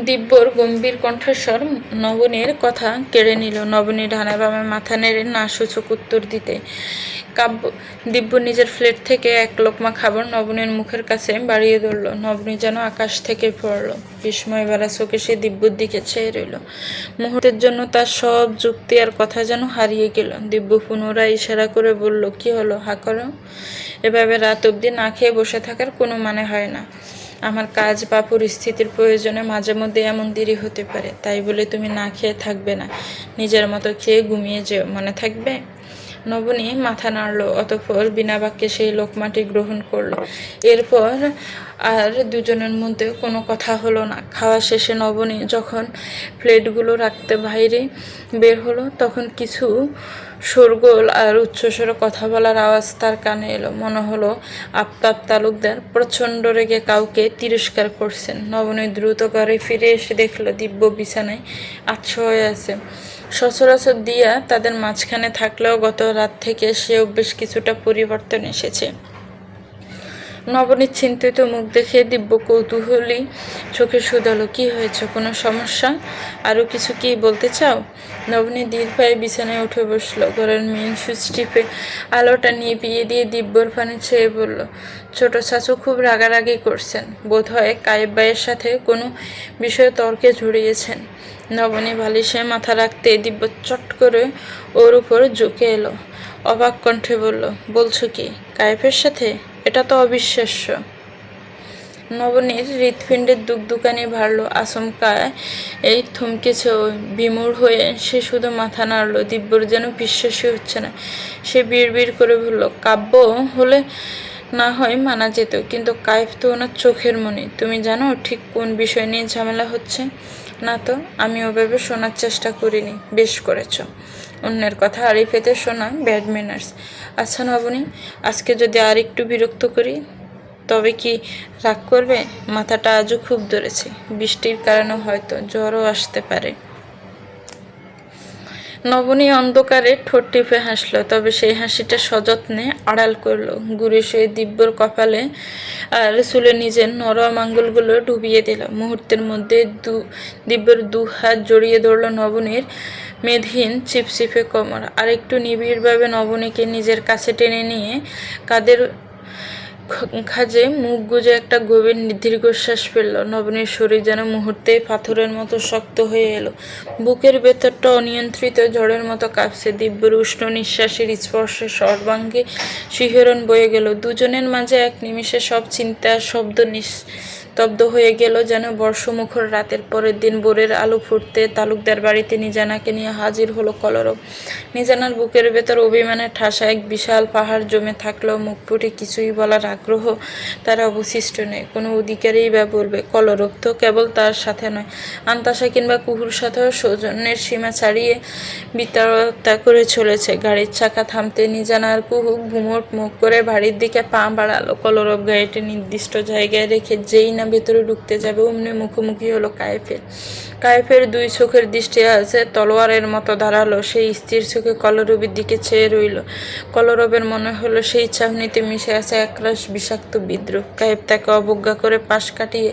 দিব্যর গম্ভীর কণ্ঠস্বর নবনীর কথা কেড়ে নিল। নবনী ডানে বামে মাথা নেড়ে না সূচক উত্তর দিতে দিব্য নিজের প্লেট থেকে এক লোকমা খাবার নবনীর মুখের কাছে বাড়িয়ে ধরল। নবনী যেন আকাশ থেকে পড়ল। বিস্ময় ভরা চোখে সে দিব্যর দিকে চেয়ে রইল। মুহূর্তের জন্য তার সব যুক্তি আর কথা যেন হারিয়ে গেল। দিব্য পুনরায় ইশারা করে বলল, কি হলো, হা করো? এভাবে রাত অবধি না খেয়ে বসে থাকার কোনো মানে হয় না। আমার কাজ বা পরিস্থিতির প্রয়োজনে মাঝে মধ্যে এমন দেরি হতে পারে, তাই বলে তুমি না খেয়ে থাকবে না। নিজের মতো খেয়ে ঘুমিয়ে যেও, মনে থাকবে? নবনী মাথা নাড়ল, অতঃপর বিনা বাক্যে সেই লোকমাটি গ্রহণ করলো। এরপর আর দুজনের মধ্যে কোনো কথা হলো না। খাওয়া শেষে নবনী যখন প্লেটগুলো রাখতে বাইরে বের হলো, তখন কিছু শোরগোল আর উচ্চস্বরে কথা বলার আওয়াজ তার কানে এলো। মনে হলো আফতাব তালুকদার প্রচণ্ড রেগে কাউকে তিরস্কার করছেন। নবনী দ্রুত ঘরে ফিরে এসে দেখল দিব্য বিছানায় আচ্ছা হয়ে আছে। সচরাচর দিয়া তাদের মাঝখানে থাকলেও গত রাত থেকে সেও বেশ কিছুটা পরিবর্তন এসেছে। নবনীর চিন্তিত মুখ দেখে দিব্য কৌতূহলী চোখে শুধালো, কি হয়েছে, কোনো সমস্যা? আরও কিছু কি বলতে চাও? নবনী দীর্ঘায় বিছানায় উঠে বসলো। ঘরের মেন সুইচ টিপে আলোটা নিভিয়ে দিয়ে দিব্যর পানে চেয়ে বলল, ছোট চাচু খুব রাগারাগি করছেন, বোধ হয় কায়েব ভাইয়ের সাথে কোনো বিষয়ে তর্কে জড়িয়েছেন। নবনী বালিশে মাথা রাখতে দিব্য চট করে ওর উপর ঝুঁকে এলো। অবাক কণ্ঠে বলল, বলছো কি, কায়েফের সাথে? এটা তো অবিশ্বাস্য। নবনীর হৃৎপিণ্ডের দুকদুকানি ভাড়ল। আচমকা এই থমকেছে ও। বিমূঢ় হয়ে সে শুধু মাথা নাড়ল। দিব্যর যেন বিশ্বাসই হচ্ছে না। সে বিড়বিড় করে বলল, কাব্য হলে না হয় মানা যেত, কিন্তু কায়েফ তো ওনার চোখের মনি। তুমি জানো ঠিক কোন বিষয় নিয়ে ঝামেলা হচ্ছে? না তো, আমি ওভাবে শোনার চেষ্টা করিনি। বেশ করেছ, অন্যের কথা আড়ি পেতে শোনা ব্যাড ম্যানার্স। আচ্ছা নবনী, আজকে যদি আর একটু বিরক্ত করি তবে কি রাগ করবে? মাথাটা আজও খুব ধরেছে, বৃষ্টির কারণে হয়তো জ্বরও আসতে পারে। নবনী অন্ধকারে ঠোঁট টিপে হাসল, তবে সেই হাসিটা সযত্নে আড়াল করল। ঘুরে শুয়ে দিব্যর কপালে আর চুলে নিজের নরম আঙ্গুলগুলো ডুবিয়ে দিল। মুহূর্তের মধ্যে দিব্যর দু হাত জড়িয়ে ধরল নবনীর মেদহীন চিপচিপে কোমর। আর একটু নিবিড়ভাবে নবনীকে নিজের কাছে টেনে নিয়ে কাদের খাজে মুখ গুজে একটা গভীর দীর্ঘশ্বাস ফেলল। নবনীর শরীর যেন মুহূর্তেই পাথরের মতো শক্ত হয়ে এলো। বুকের ভেতরটা অনিয়ন্ত্রিত ঝড়ের মতো কাঁপছে। দিব্যের উষ্ণ নিঃশ্বাসের স্পর্শে সর্বাঙ্গে শিহরণ বয়ে গেল। দুজনের মাঝে এক নিমিষে সব চিন্তা শব্দ নিস্তব্ধ হয়ে গেল, যেন বর্ষমুখর রাতের। পরের দিন ভোরের আলো ফুটতে তালুকদার বাড়িতে নিজানাকে নিয়ে হাজির হলো কলরব। নিজানার বুকের ভেতর অভিমানের ঠাসা এক বিশাল পাহাড় জমে থাকলেও মুখ ফুটে কিছুই বলার আগ্রহ তার অবশিষ্ট নেই। কোনো অধিকারেই বা বলবে? কলরব তো কেবল তার সাথে নয়, আন্তাসা কিংবা কুহুর সাথেও সৌজন্যের সীমা ছাড়িয়ে বিতরতা করে চলেছে। গাড়ির চাকা থামতে নিজানার কুহু ঘুমোট মুখ করে বাড়ির দিকে পা বাড়ালো। কলরব গাড়িটি নির্দিষ্ট জায়গায় রেখে যেই না ভেতরে ঢুকতে যাবে, অমনি মুখোমুখি হলো কায়েফের। কায়েফের দুই চোখের দৃষ্টি আছে তলোয়ারের মতো ধারালো। সেই স্থির চোখে কলরবের দিকে চেয়ে রইল। কলরবের মনে হলো সেই চাহনিতে মিশে আছে একরাশ বিষাক্ত বিদ্রোহ। কায়েব তাকে অবজ্ঞা করে পাশ কাটিয়ে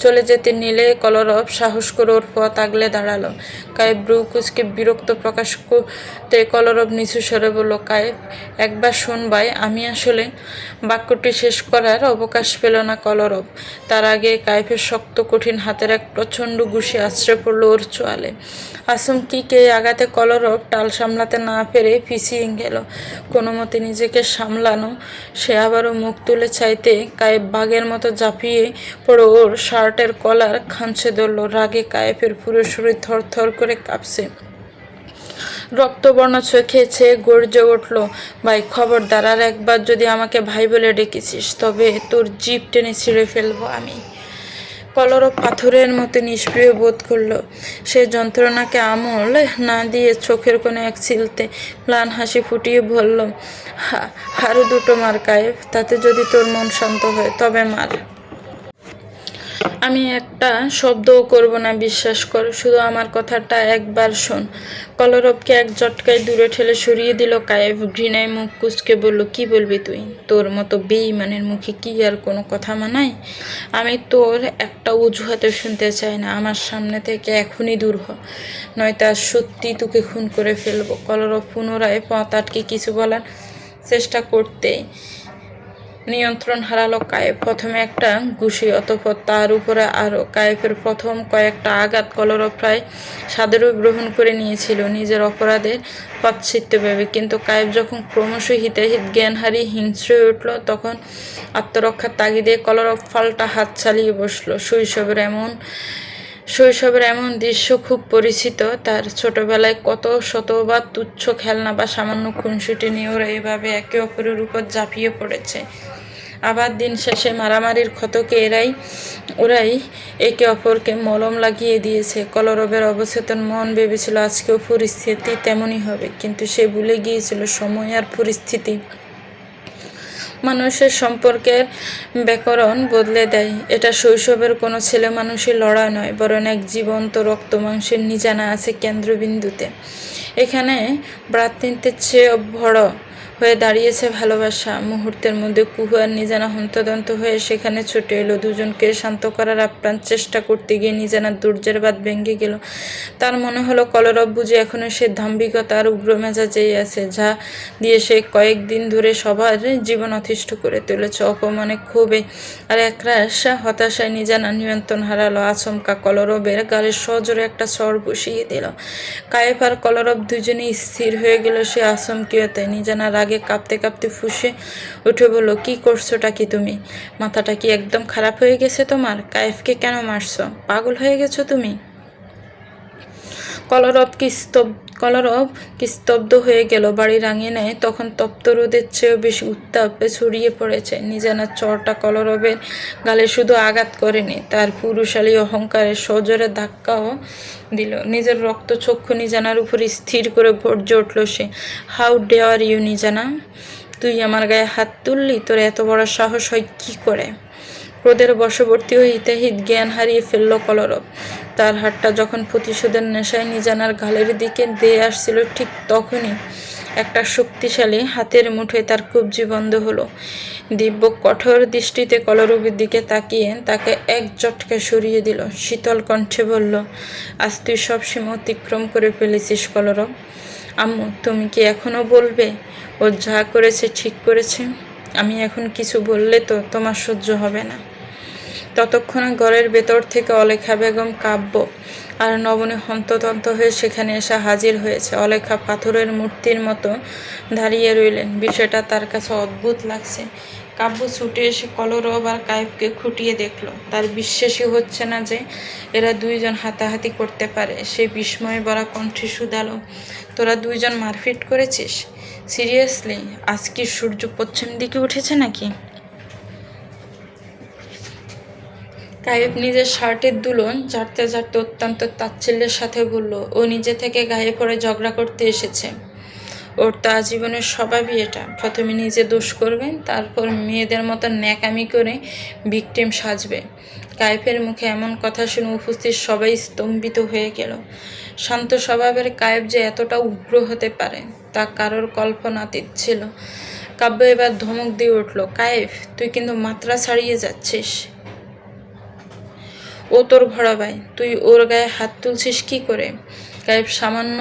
চলে যেতে নিলে কলরব সাহস করে ওর পথ আগলে দাঁড়ালো। কায়েব ব্রু কুচকে বিরক্ত প্রকাশ করতে কলরব নিচু স্বরে বলল, কায়েব, একবার শোন ভাই। আমি আসলে বাক্যটি শেষ করার অবকাশ পেল না কলরব। তার আগে কায়েফের শক্ত কঠিন হাতের এক প্রচণ্ড ঘুষি আছড়ে পড়ল ওর চোয়ালে। আচমকিকে আঘাতে কলরব টাল সামলাতে না পেরে পিছিয়ে গেল। কোনো মতে নিজেকে সামলানো সে আবারও মুখ তুলে চাইতে কায়েব বাঘের মতো ঝাঁপিয়ে পড়ে ওর শার্টের কলার খামচে ধরল। রাগে কায়েফের পুরো শরীর থরথর করে কাঁপছে। রক্তবর্ণ চোখে ছেয়ে গর্জে উঠল, ভাই খবরদার, আর একবার যদি আমাকে ভাই বলে ডেকেছিস তবে তোর জিভ টেনে ছিঁড়ে ফেলবো আমি। কলরব পাথরের মতো নিষ্ক্রিয় বোধ করল। সে যন্ত্রণাকে আমল না দিয়ে চোখের কোণে এক চিলতে ম্লান হাসি ফুটিয়ে বলল, আরো দুটো মার কায়েব, তাতে যদি তোর মন শান্ত হয় তবে মার। আমি একটা শব্দও করব না, বিশ্বাস কর, শুধু আমার কথাটা একবার শোন। কলরবকে এক ঝটকায় দূরে ঠেলে সরিয়ে দিল কায়েব। ঘৃণায় মুখ কুঁচকে বলল, কি বলবি তুই? তোর মতো বেঈমানের মুখে কি আর কোনো কথা মানায়? আমি তোর একটা অজুহাতে শুনতে চাই না। আমার সামনে থেকে এখনই দূর হ, নয়তো আজ সত্যি তোকে খুন করে ফেলবো। কলরব পুনরায় পথ আটকে কিছু বলার চেষ্টা করতে নিয়ন্ত্রণ হারালো কায়েব। প্রথমে একটা ঘুষি, অতঃপর তার উপরে আরও। কায়েবের প্রথম কয়েকটা আঘাত কলরব প্রায় সাদরে গ্রহণ করে নিয়েছিল, নিজের অপরাধের প্রায়শ্চিত্ত ভেবে। কিন্তু কায়েব যখন ক্রমশ হিতাহিত জ্ঞান হারিয়ে হিংস্র হয়ে উঠল, তখন আত্মরক্ষার তাগিদে কলরব পাল্টা হাত চালিয়ে বসল। শৈশবের এমন দৃশ্য খুব পরিচিত তার। ছোটবেলায় কত শতবার তুচ্ছ খেলনা বা সামান্য খুনসুটি নিয়ে ওরা এভাবে একে অপরের উপর ঝাঁপিয়ে পড়েছে। আবার দিন শেষে মারামারির ক্ষতকে ওরাই একে অপরকে মলম লাগিয়ে দিয়েছে। কলরবের অবচেতন মন ভেবেছিল আজকেও পরিস্থিতি তেমনই হবে, কিন্তু সে ভুলে গিয়েছিল সময় আর পরিস্থিতি মানুষের সম্পর্কের ব্যাকরণ বদলে দেয়। এটা শৈশবের কোনো ছেলে মানুষের লড়াই নয়, বরং এক জীবন্ত রক্ত মাংসের নিজানা আছে কেন্দ্রবিন্দুতে। এখানে ভ্রাতৃত্বের চেয়ে বড় হয়ে দাঁড়িয়েছে ভালোবাসা। মুহূর্তের মধ্যে কুহু আর নিজানা হন্তদন্ত হয়ে সেখানে ছুটে এলো। দুজনকে শান্ত করার আপ্রাণ চেষ্টা করতে গিয়ে নিজানার ধৈর্যের বাঁধ ভেঙে গেল। তার মনে হলো কলরব বুঝি এখনো সে দাম্ভিকতা আর উগ্র মেজাজেই আছে, যা দিয়ে সে কয়েকদিন ধরে সবার জীবন অতিষ্ঠ করে তুলেছে। অপমানে, ক্ষোভে আর একরাশ হতাশায় নিজানা নিয়ন্ত্রণ হারালো। আচমকা কলরবের গালে সজোরে একটা চড় বসিয়ে দিল। কায়েব আর কলরব দুজনেই স্থির হয়ে গেল সে আচমকীয়তায়। নিজানা রাগে কাঁপতে কাঁপতে ফুঁসে উঠে বলল, কি করছোটা কি তুমি? মাথাটা কি একদম খারাপ হয়ে গেছে তোমার? কায়েবকে কেন মারছো? পাগল হয়ে গেছো তুমি? কলরব কি স্তব্ধ হয়ে গেল। বাড়ির আঙিনায় তখন তপ্ত রোদের চেয়েও বেশি উত্তাপে ছড়িয়ে পড়েছে। নিজানার চরটা কলরবের গালে শুধু আঘাত করেনি, তার পুরুষালী অহংকারের সজোরে ধাক্কাও দিল। নিজের রক্তচক্ষু নিজানার উপর স্থির করে গর্জে উঠল সে, হাউ ডেয়ার ইউ নিজানা, তুই আমার গায়ে হাত তুললি? তোর এত বড় সাহস হয় কি করে? ক্রোধের বশবর্তী হয়ে হিতাহিত জ্ঞান হারিয়ে ফেলল কলরব। তার হাতটা যখন প্রতিশোধের নেশায় নিজানার গালের দিকে দিয়ে আসছিল, ঠিক তখনই একটা শক্তিশালী হাতের মুঠোয় তার কবজি বন্ধ হলো। দিব্য কঠোর দৃষ্টিতে কলরবের দিকে তাকিয়ে তাকে এক ঝটকায় সরিয়ে দিল। শীতল কণ্ঠে বলল, আজ তুই সব সীমা অতিক্রম করে ফেলেছিস কলরব। আম্মু, তুমি কি এখনো বলবে ও যা করেছে ঠিক করেছে? আমি এখন কিছু বললে তো তোমার সহ্য হবে না। ততক্ষণে ঘরের ভেতর থেকে অলেখা বেগম, কাব্য আর নবনী হন্তদন্ত হয়ে সেখানে এসে হাজির হয়েছে। অলেখা পাথরের মূর্তির মতো দাঁড়িয়ে রইলেন। বিষয়টা তার কাছে অদ্ভুত লাগছে। কাব্য ছুটে এসে কলরব আর কায়েবকে খুঁটিয়ে দেখল। তার বিশ্বাসই হচ্ছে না যে এরা দুইজন হাতাহাতি করতে পারে। সে বিস্ময়ে ভরা কণ্ঠে শুধালো, তোরা দুইজন মারপিট করেছিস? সিরিয়াসলি? আজ কি সূর্য পশ্চিম দিকে উঠেছে নাকি? কায়েব নিজের শার্টের দুলন ঝাড়তে ঝাড়তে অত্যন্ত তাচ্ছিল্যের সাথে বলল, ও নিজে থেকে গায়ে পড়ে ঝগড়া করতে এসেছে। ওর তো আজীবনের স্বভাবই এটা। প্রথমে নিজে দোষ করবেন, তারপর মেয়েদের মতো ন্যাকামি করে ভিকটিম সাজবে। কায়েবের মুখে এমন কথা শুনে উপস্থিত সবাই স্তম্ভিত হয়ে গেল। শান্ত স্বভাবের কায়েব যে এতটা উগ্র হতে পারে তা কারোর কল্পনাতীত ছিল। কাব্য এবার ধমক দিয়ে উঠল, কায়েব, তুই কিন্তু মাত্রা ছাড়িয়ে যাচ্ছিস। ও তোর বড় ভাই, তুই ওর গায়ে হাত তুলছিস কি করে? কায়েব সামান্য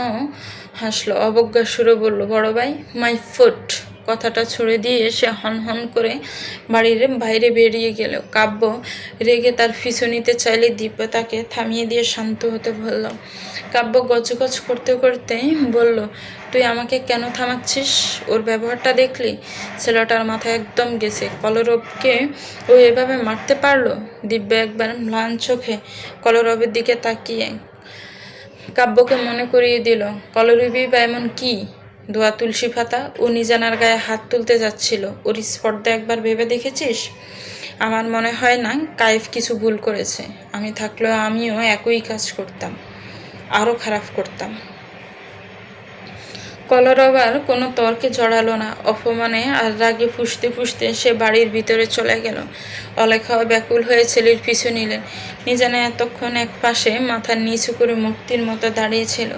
হাসলো, অবজ্ঞা সুরে বলল, বড় ভাই, মাই ফুট। কথাটা ছুড়ে দিয়ে সে হন করে বাড়ির বাইরে বেরিয়ে গেল। কাব্য রেগে তার পিছু নিতে চাইলে দিব্য তাকে থামিয়ে দিয়ে শান্ত হতে বলল। কাব্য গজগজ করতে করতে বলল, তুই আমাকে কেন থামাচ্ছিস? ওর ব্যবহারটা দেখলি? ছেলেটার মাথা একদম গেছে। কলরবকে ও এভাবে মারতে পারলো? দিব্য একবার ম্লান চোখে কলরবের দিকে তাকিয়ে কাব্যকে মনে করিয়ে দিল কলরবই বা এমন কি ধোয়া তুলসী পাতা। ও নিজানার গায়ে হাত তুলতে যাচ্ছিল। ওর স্পর্ধা একবার ভেবে দেখেছিস? আমার মনে হয় না কায়েফ কিছু ভুল করেছে। আমি থাকলেও আমিও একই কাজ করতাম, আরও খারাপ করতাম। কলরব আর কোনো তর্কে জড়ালো না। অপমানে আর রাগে ফুঁসতে ফুঁসতে সে বাড়ির ভিতরে চলে গেল। অলেখাও ব্যাকুল হয়ে ছেলের পিছু নিলেন। নিজানা এতক্ষণ এক পাশে মাথা নিচু করে মূর্তির মতো দাঁড়িয়েছিল।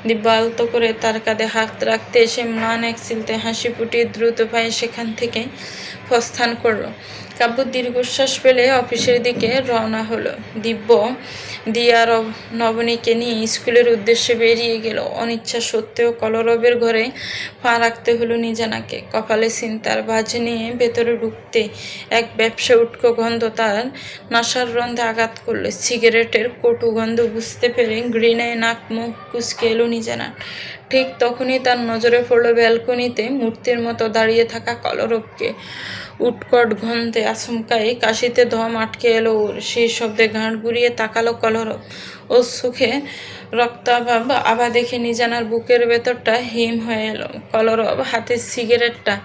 দিব্য আলতো করে তার কাঁধে হাত রাখতে এসে ম্লান এক চিলতে হাসি ফুটিয়ে দ্রুত পায়ে সেখান থেকে প্রস্থান করলো। কাব্য দীর্ঘশ্বাস ফেলে অফিসের দিকে রওনা হলো। দিব্য দিয়া নবনীকে নিয়ে স্কুলের উদ্দেশ্যে বেরিয়ে গেল। অনিচ্ছা সত্ত্বেও কলরবের ঘরে পা রাখতে হলো নিজানাকে। কপালে চিন্তার বাজ নিয়ে ভেতরে ঢুকতে এক ব্যবসা উটকো গন্ধ তার নাসার রন্ধে আঘাত করলো। সিগারেটের কটু গন্ধ বুঝতে পেরে ঘৃণায় নাক মুখ কুচকে এলো নিজানার। ঠিক তখনই তার নজরে পড়ল ব্যালকনিতে মূর্তির মতো দাঁড়িয়ে থাকা কলরবকে। উৎকট গন্ধে আচমকাই কাশিতে দম আটকে এলো ওর। সেই শব্দে গাঁট ঘুরিয়ে তাকালো কলরব। ওর চোখে রক্তাভাব আভা দেখে নিজানার বুকের ভেতরটা হিম হয়ে এলো। কলরব হাতের সিগারেটটা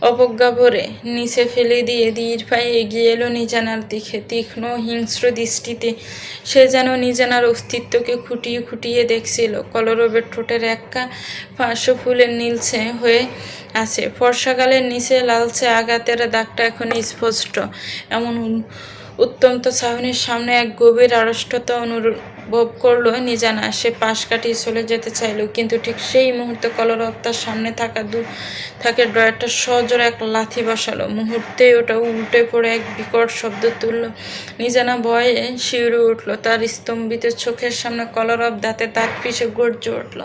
অবজ্ঞা ভরে নিচে ফেলে দিয়ে ধীর পায়ে এগিয়ে এলো নিজানার দিকে। তীক্ষ্ণ হিংস্র দৃষ্টিতে সে যেন নিজানার অস্তিত্বকে খুঁটিয়ে খুঁটিয়ে দেখছিল। কলরবের ঠোঁটের একটা পার্শ্ব ফুলের নীলচে হয়ে আছে। ফর্সাগালের নিচে লালচে আঘাতের দাগটা এখন স্পষ্ট। এমন উত্তন্ত চাহনির সামনে এক গভীর আড়ষ্টতা অনুভব করলো নিজানা। সে পাশ কাটিয়ে চলে যেতে চাইল, কিন্তু ঠিক সেই মুহূর্তে কলরব তার সামনে থাকা ড্রয়ারটা সজোরে এক লাথি বসালো। মুহূর্তেই ওটা উল্টে পড়ে এক বিকট শব্দ তুলল। নিজানা ভয়ে শিউরে উঠল। তার স্তম্ভিত চোখের সামনে কলরব দাঁতে দাঁত পিষে গর্জে উঠল।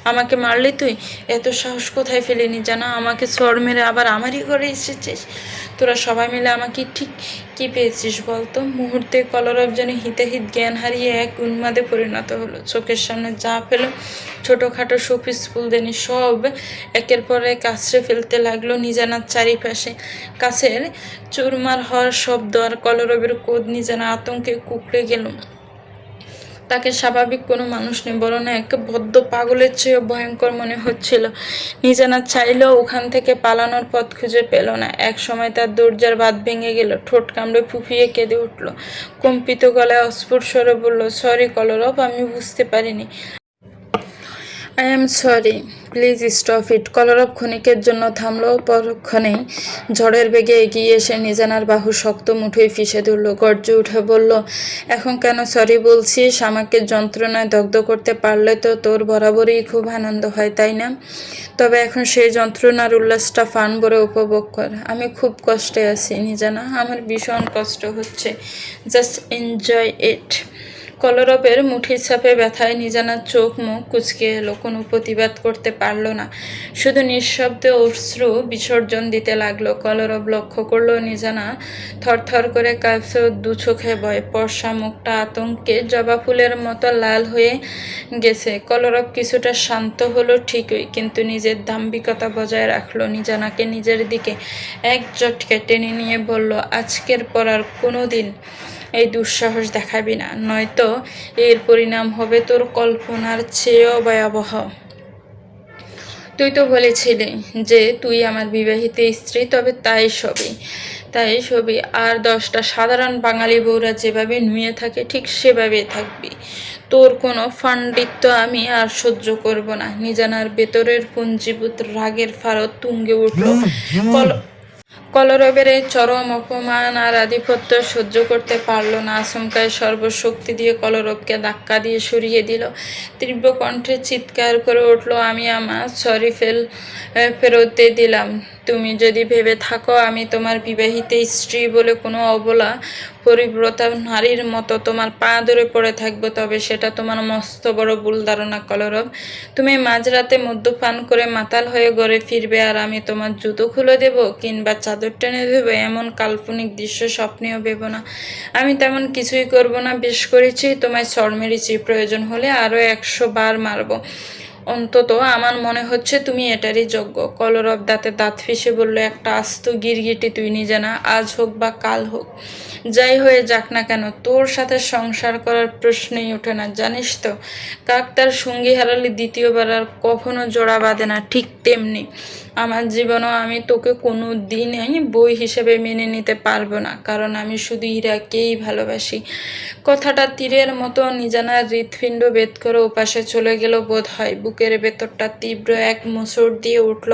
আমাকে মারলি তুই? এত সাহস কোথায় ফেলি নিজানা? আমাকে চড় মেরে আবার আমারই ঘরে এসেছিস? তোরা সবাই মিলে আমাকে ঠিক কি পেয়েছিস বলতো? মুহূর্তে কলরব যেন হিতাহিত জ্ঞান হারিয়ে এক উন্মাদে পরিণত হলো। চোখের সামনে যা পেল ছোটোখাটো শোপিস ফুলদানি সব একের পর এক আছড়ে ফেলতে লাগলো নিজানার চারিপাশে। কাছের চুরমার হওয়ার শব্দ আর কলরবের কোদ নিজানা আতঙ্কে কুঁকড়ে গেল। তাকে স্বাভাবিক কোনো মানুষ নেই, বরং এক বদ্ধ পাগলের চেয়েও ভয়ঙ্কর মনে হচ্ছিল। নিজানা চাইলেও ওখান থেকে পালানোর পথ খুঁজে পেল না। এক সময় তার দরজার বাঁধ ভেঙে গেল। ঠোঁট কামড়ে ফুঁপিয়ে কেঁদে উঠল। কম্পিত গলায় অস্ফুট স্বরে বলল, সরি কলরব, আমি বুঝতে পারিনি। I am sorry, please stop it. Kolorob ক্ষণিকের জন্য থামল। পরক্ষণেই ঝড়ের বেগে এগিয়ে এসে নিজানার বাহু শক্ত মুঠোয় ফিসে ধরল। গর্জে উঠে বলল, এখন কেন সরি বলছিস? আমাকে যন্ত্রণায় দগ্ধ করতে পারলে তো তোর বরাবরই খুব আনন্দ হয়, তাই না? তবে এখন সেই যন্ত্রণার উল্লাসটা ফান ভরে উপভোগ কর। আমি খুব কষ্টে আছি নিজানা, আমার ভীষণ কষ্ট হচ্ছে। Just enjoy it. কলরবের মুঠির ছাপে ব্যথায় নিজানার চোখ মুখ কুঁচকে এলো। কোনো প্রতিবাদ করতে পারল না, শুধু নিঃশব্দে অশ্রু বিসর্জন দিতে লাগলো। কলরব লক্ষ্য করলো নিজানা থরথর করে কাঁপছে। দু চোখে ভয়, পর্সা মুখটা আতঙ্কে জবা ফুলের মতো লাল হয়ে গেছে। কলরব কিছুটা শান্ত হলো ঠিকই, কিন্তু নিজের দাম্ভিকতা বজায় রাখলো। নিজানাকে নিজের দিকে এক ঝটকে টেনে নিয়ে বলল, আজকের পর আর কোনো দিন এই দুঃসাহস দেখাবি না, নয়তো এর পরিণাম হবে তোর কল্পনার চেয়েও ভয়াবহ। তুই তো বলেছিলি যে তুই আমার বিবাহিত স্ত্রী, তবে তাই সবই। আর 10টা সাধারণ বাঙালি বউরা যেভাবে নুয়ে থাকে ঠিক সেভাবেই থাকবি। তোর কোনো পাণ্ডিত্য আমি আর সহ্য করব না। নিজানার ভেতরের পুঞ্জীভূত রাগের ফারদ তুঙ্গে উঠল। কলরবের এই চরম অপমান আর আধিপত্য সহ্য করতে পারল না। আচমকায় সর্বশক্তি দিয়ে কলরবকে ধাক্কা দিয়ে সরিয়ে দিল। তীব্র কণ্ঠে চিৎকার করে উঠল, আমি আমার সরি ফেরত দিলাম। তুমি যদি ভেবে থাকো আমি তোমার বিবাহিত স্ত্রী বলে কোনো অবলা পরিব্রতা নারীর মতো তোমার পা ধরে পড়ে থাকবো, তবে সেটা তোমার মস্ত বড় ভুল ধারণা কলরব। তুমি মাঝরাতে মদ্যপান করে মাতাল হয়ে ঘরে ফিরবে আর আমি তোমার জুতো খুলে দেব কিংবা চাদর টেনে দেবো, এমন কাল্পনিক দৃশ্য স্বপ্নেও ভেবো না। আমি তেমন কিছুই করব না। বেশ করেছি, তোমায় চড় মেরেছি, প্রয়োজন হলে আরও 100 বার মারব। অন্তত আমার মনে হচ্ছে তুমি এটারই যোগ্য। কলরব দাঁতে দাঁত ফেসে বলল, একটা আস্ত গিরগিটি তুই নিজে না, আজ হোক বা কাল হোক, যাই হয়ে যাক না কেন, তোর সাথে সংসার করার প্রশ্নই ওঠে না। জানিস তো, কাক তার সঙ্গী হারালে দ্বিতীয়বার আর কখনো জোড়া বাঁধে না, ঠিক তেমনি আমার জীবনও আমি তোকে কোনো দিনই বই হিসেবে মেনে নিতে পারবো না, কারণ আমি শুধু ইরাকেই ভালোবাসি। কথাটা তীরের মতো নিজানার হৃৎপিণ্ড ভেদ করে ওপাশে চলে গেল বোধ হয়। বুকের ভেতরটা তীব্র এক মোচড় দিয়ে উঠল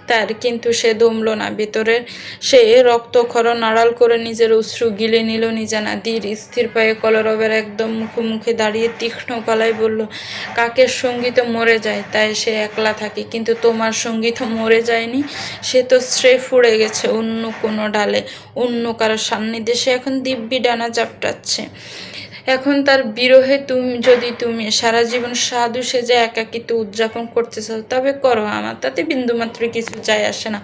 তার, কিন্তু সে দমল না। ভেতরের সে রক্তক্ষরণ আড়াল করে নিজের অশ্রু গিলে নিল নিজানা। ধীর স্থির পায়ে কলরবের একদম মুখোমুখি দাঁড়িয়ে তীক্ষ্ণ গলায় বলল, কাকের সঙ্গী তো মরে যায়, তাই সে একলা থাকে, কিন্তু তোমার সঙ্গী তো মরে যায়নি, সে তো স্রেফ উড়ে গেছে অন্য কোনো ডালে, অন্য কারো সান্নিধ্যে সে এখন দিব্যি ডানা চাপটাচ্ছে। এখন তার বিরহে তুমি সারা জীবন সাধু সেজে একাকিত্ব উদযাপন করতে চাও, তবে করো, আমার তাতে বিন্দুমাত্র কিছু যায় আসে না।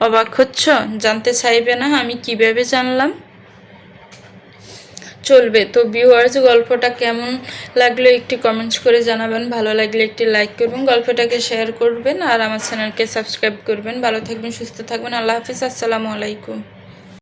অবাক হচ্ছ? জানতে চাইবে না আমি কিভাবে জানলাম? চলবে তো ভিউয়ার্স, গল্পটা কেমন লাগলো একটি কমেন্টস করে জানাবেন, ভালো লাগলে একটি লাইক করবেন, গল্পটাকে শেয়ার করবেন আর আমার চ্যানেলকে সাবস্ক্রাইব করবেন। ভালো থাকবেন, সুস্থ থাকবেন, আল্লাহ হাফিজ, আসসালামু আলাইকুম।